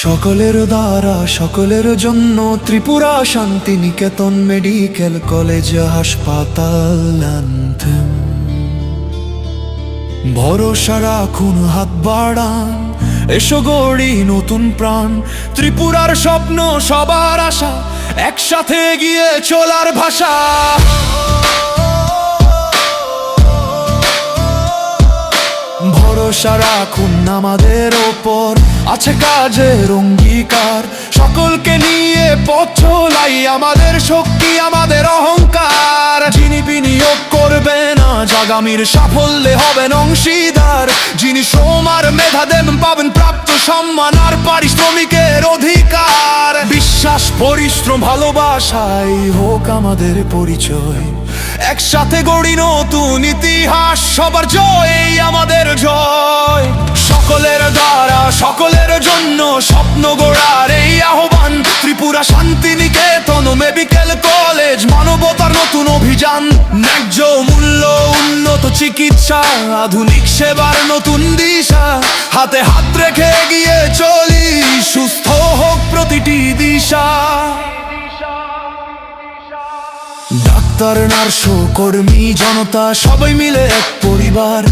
সকলের দ্বারা সকলের জন্য ত্রিপুরা শান্তিনিকেতন মেডিকেল কলেজ হাসপাতাল অ্যানথেম। ভরসা রাখুন, হাত বাড়ান, এসো গড়ি নতুন প্রাণ। ত্রিপুরার স্বপ্ন, সবার আশা, একসাথে গিয়ে চলার ভাষা। ভরসা রাখুন আমাদের ওপর, আছে কাজের অঙ্গীকার। সকলকে নিয়ে পথ চলাই, আমাদের শক্তি, আমাদের অহংকার। যিনি বিনিয়োগ করবেন আজ আগামীর সাফল্যে হবেন অংশীদার। যিনি শ্রম আর মেধা দেন পাবেন প্রাপ্ত সম্মান আর পারিশ্রমিকের অধিকার। বিশ্বাস, পরিশ্রম, ভালোবাসাই হোক আমাদের পরিচয়। একসাথে গড়ি নতুন ইতিহাস, সবার জয় এই আমাদের জয়। সকলের দ্বারা সকলের জন্য স্বপ্ন গড়ার এই আহ্বান। ত্রিপুরা শান্তিনিকেতন মেডিকেল কলেজ, মানবতার নতুন অভিযান। ন্যায্য মূল্য, উন্নত চিকিৎসা, আধুনিক সেবার নতুন দিশা। হাতে হাত রেখে এগিয়ে চলি, সুস্থ হোক প্রতিটি দিশা। ডাক্তার, নার্স, কর্মী, জনতা সবাই মিলে এক পরিবার।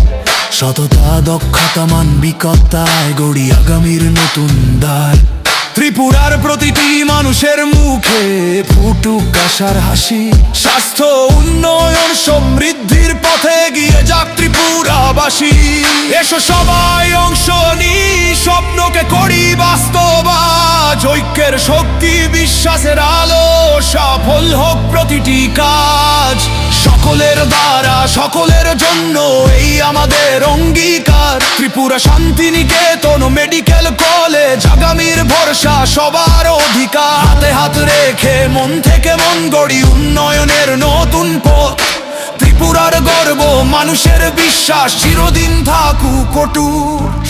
সততা, দক্ষতা, মানবিকতায় গড়ি আগামীর নতুন দ্বার। ত্রিপুরার প্রতিটি মানুষের মুখে ফুটুক আশার হাসি। স্বাস্থ্য, উন্নয়ন, সমৃদ্ধির পথে গিয়ে যাক ত্রিপুরাবাসী। এসো সবাই অংশ নি, স্বপ্নকে করি বাস্তবায়ন। ঐক্যের শক্তি, বিশ্বাসের আলো, সফল হোক প্রতিটি কাজ। সকলের দ্বারা সকলের জন্য এই আমাদের অঙ্গীকার। ত্রিপুরা শান্তিনিকেতন মেডিকেল কলেজ, আগামীর ভরসা, সবার অধিকার। হাতে হাত রেখে মন থেকে মন গড়ি উন্নয়নের নতুন পথ। ত্রিপুরার গর্ব, মানুষের বিশ্বাস চিরদিন থাকুক অটুট।